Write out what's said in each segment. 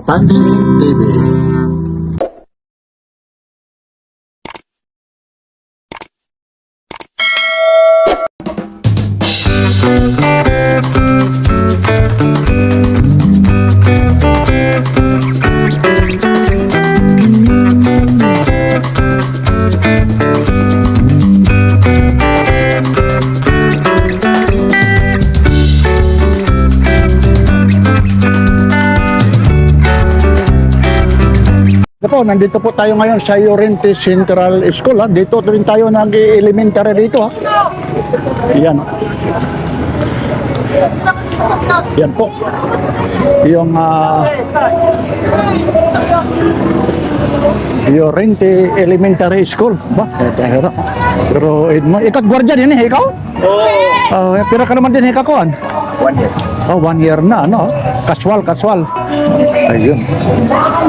Kapansin TV. Po, nandito po tayo ngayon sa Llorente Central School. Dito rin tayo nag-elementary dito. Yan. Yan po. Yung Llorente Elementary School. Ba? Pero ikaw gwardiya din eh, ikaw? Oo. Pero ka naman din ikakuan? 1 year. Oh, 1 year na, ano? Casual. Ayun.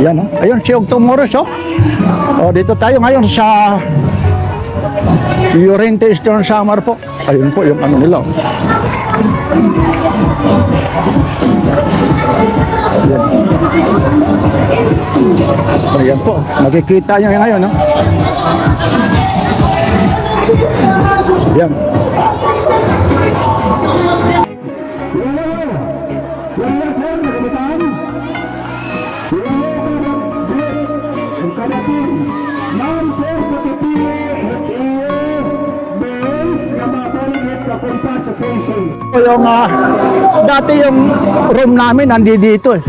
Yan, oh. Ayun, si Ogtong Morris, oh. Oh, dito tayo ngayon sa Llorente Eastern Samar po. Ayun po, yung ano nila, oh. Yan. Ayan po, makikita nyo yung ngayon, oh. Yan. Yung dati yung room namin nandito eh.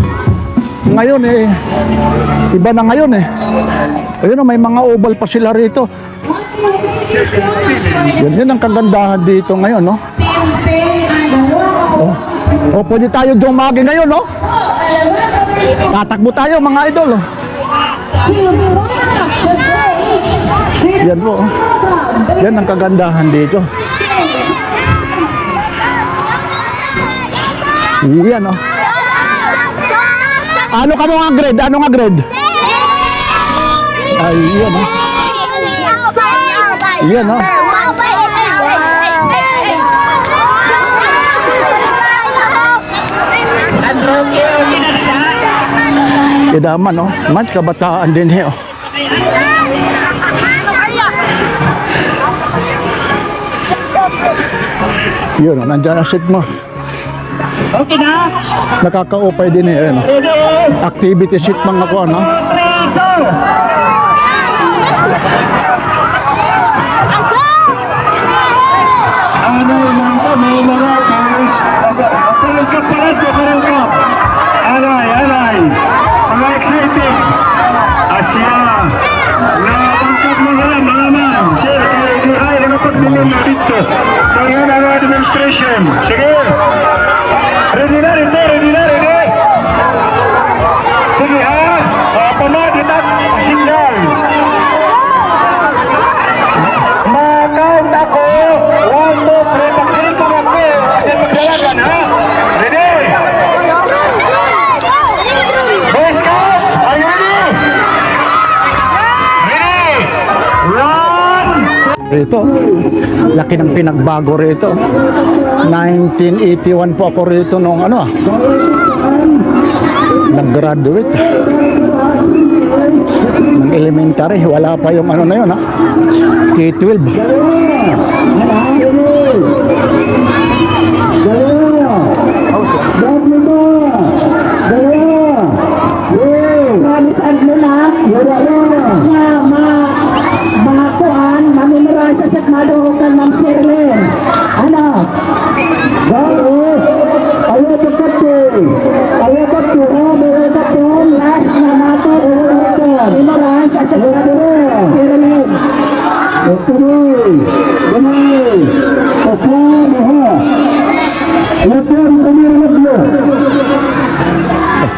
Ngayon eh iba na ngayon eh. Ayun, may mga oval pa sila rito. Yun ang kagandahan dito ngayon, no? Oh, pwede tayo dumagi ngayon, no? Tatakbo tayo mga idol, oh. Yan po, oh. Yan ang kagandahan dito. Yan, oh. Ano ka mga grade? Ano nga grade? Ay, yan, oh. Yan, oh. Idaman, oh. Mas kabataan din, eh, oh. Yun, oh. Nandiyan ang seat mo. Okay na? Nakakaupay din eh, ano? Activity sheet mga ko, ano? Ano yung may mga guys? Parang ka pala sa parang ka. Alay. Mga excited. Asya. Nakapangkat mo sila mga man. Sir, ay nakapagmulong na dito. Kaya ang administration. Sige. Ready na. Sige ha. Pamaditak signal. Makaunt ako. 1, 2, 3. Pagsirin ko ako. Kasi magdalagan ha. Ready? Boy Scouts, are you ready? Ready? Run! Ito, laki ng pinagbago rito. 1981 po ako rito nung ano, nag-graduate ng elementary. Wala pa yung ano na yun, ha? K-12.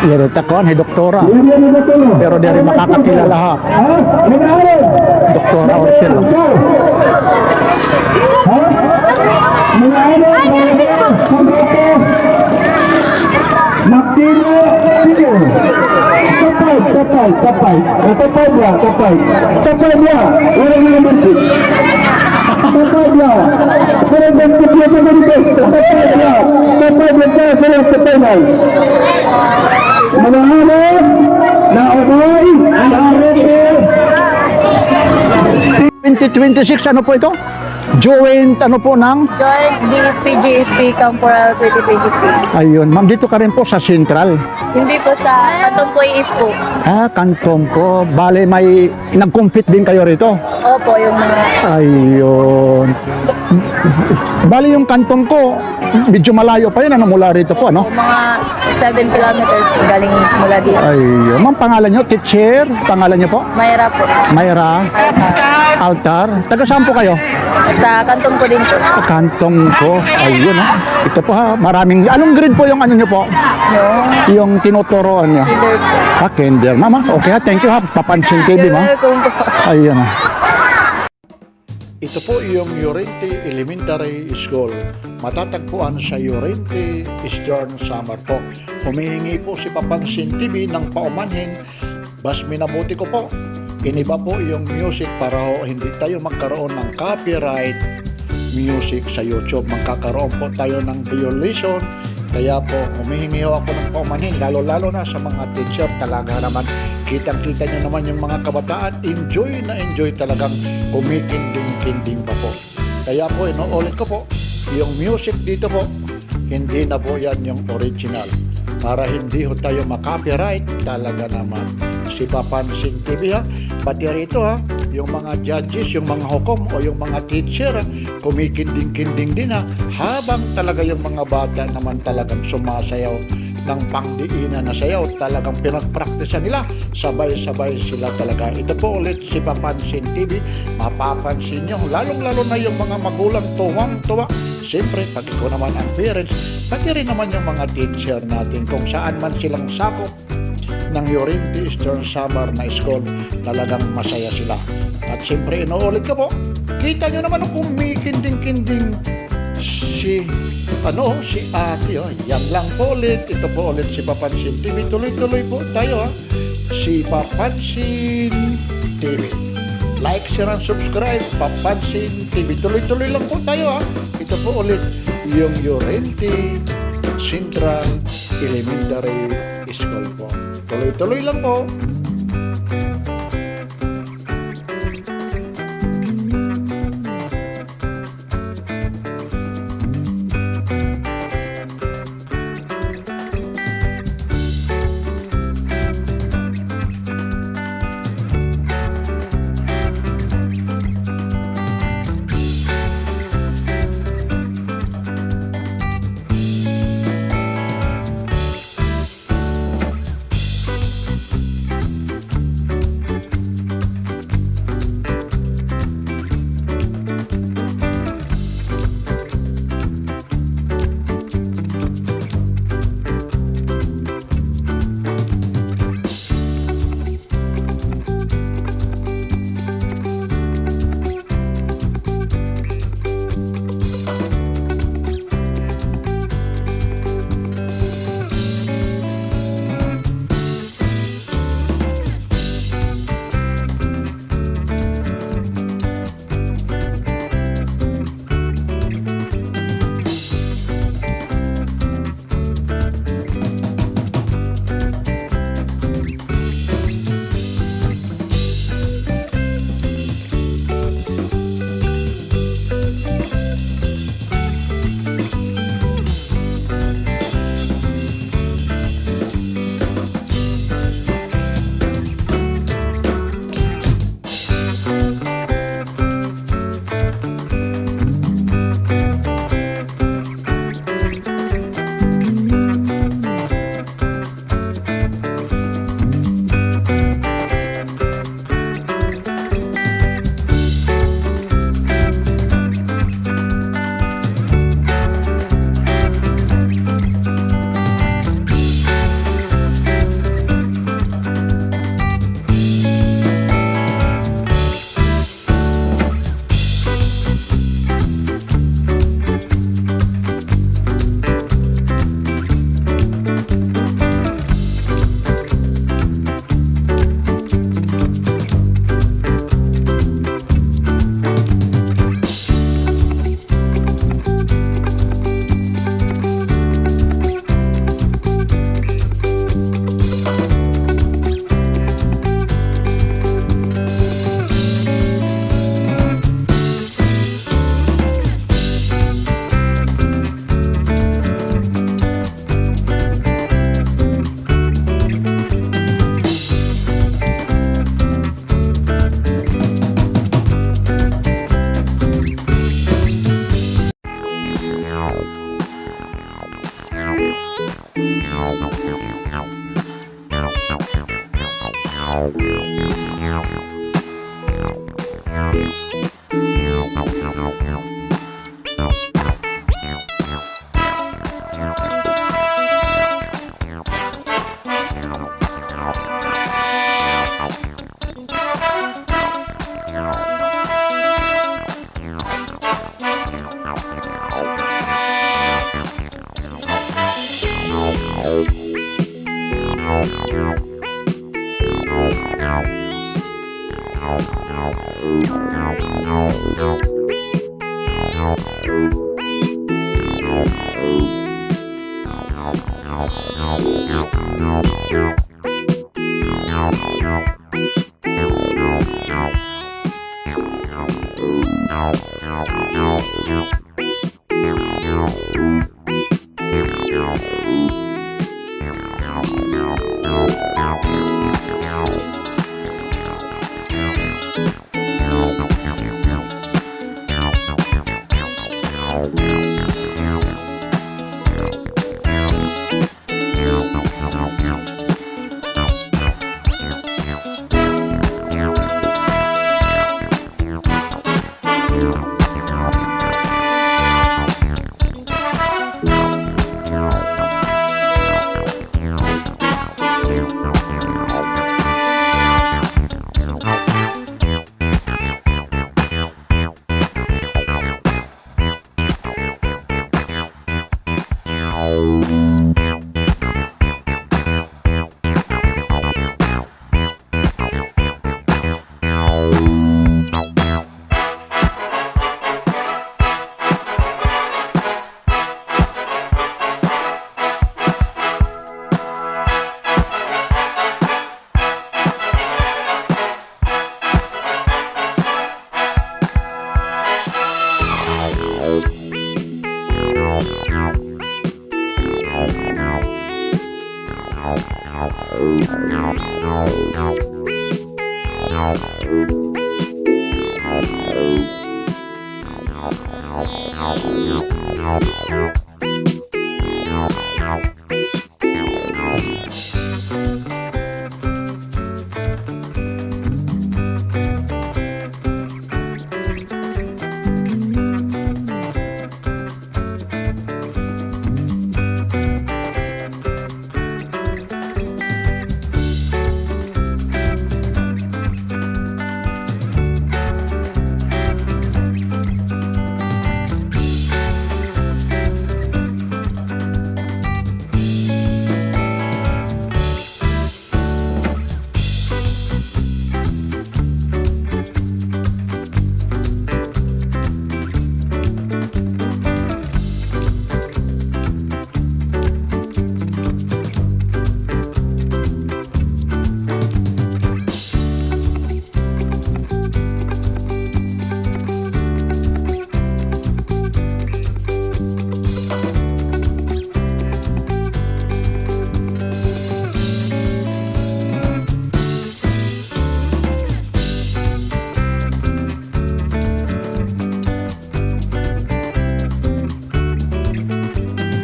Yan takuan, doktora. Pero di rin makakakilala ha. Doktora Orchel. mga hanap na umay ang RFA 2026, ano po ito? Joint, ano po ng? Joint BSP GSP Camporal 2026. Ayun, ma'am, dito ka rin po sa Central. Hindi po sa Katong po is po. Kantong ko. Bale, may nag-compete din kayo rito. Opo, yung mga Ayun. Bale, yung kantong ko, medyo malayo pa yun, ano, mula rito po, ano? mga 7 kilometers galing mula dito. Ayun. Ma'am, pangalan nyo? Teacher? Pangalan nyo po? Mayra po. Mayra? Altar? Taga saan po kayo? Sa Kantong po din po. Kantong ko. Ayun, ha. Ito po, ha. Maraming, anong grade po yung ano nyo po? No? Yung tinuturoan nyo? Kinder po. Kinder. Mama, okay ha. Thank you ha. Papansin TV, You're ma. welcome po. Ayun ha. Ito po yung Llorente Elementary School. Matatagpuan sa Llorente, Eastern Samar po. Humihingi po si Papansin TV ng paumanhin. Bas minabuti ko po. Iniba po yung music para ho hindi tayo magkaroon ng copyright music sa YouTube. Magkakaroon po tayo ng violation. Kaya po, humihingi ho ako ng paumanhin, lalo-lalo na sa mga teacher. Talaga naman, kitang-kita nyo naman yung mga kabataan. Enjoy na enjoy talagang kumikinding-kinding pa po. Kaya po, inuulit ko po, yung music dito po, hindi na po yan yung original. Para hindi ho tayo makopyright, talaga naman. Si Papansin TV ha, pati rito ha, yung mga judges, yung mga hukom o yung mga teacher, kumikinding-kinding din ha, habang talaga yung mga bata naman talagang sumasayaw ng pangdiinan na sayaw, talagang pinagpraktisan nila, sabay-sabay sila talaga. Ito po ulit si Papansin TV, mapapansin nyo, lalong-lalo na yung mga magulang tuwang-tuwa. Siyempre, pag ikaw naman ang parents, pati rin naman yung mga teacher natin, kung saan man silang sakop ng Llorente Eastern Samar na school, talagang masaya sila. At siyempre, inuulit ko po, kita nyo naman kung kumikinding-kinding si Ate, yan lang po ulit. Ito po ulit si Papansin TV. Tuloy-tuloy po tayo ha. Si Papansin TV. Like, share, and subscribe. Papansin TV. Tuloy-tuloy lang po tayo ha. Ito po ulit yung Llorente Central Elementary School po. Tuloy-tuloy lang po.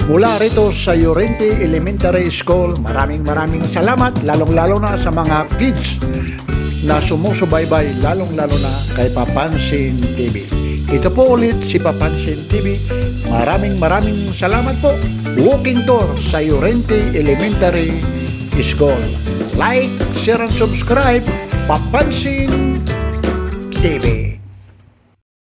Mula rito sa Llorente Elementary School, maraming salamat, lalong-lalo na sa mga kids na sumusubaybay, lalong-lalo na kay Papansin TV. Ito po ulit si Papansin TV. Maraming salamat po. Walking tour sa Llorente Elementary School. Like, share, and subscribe. Papansin TV.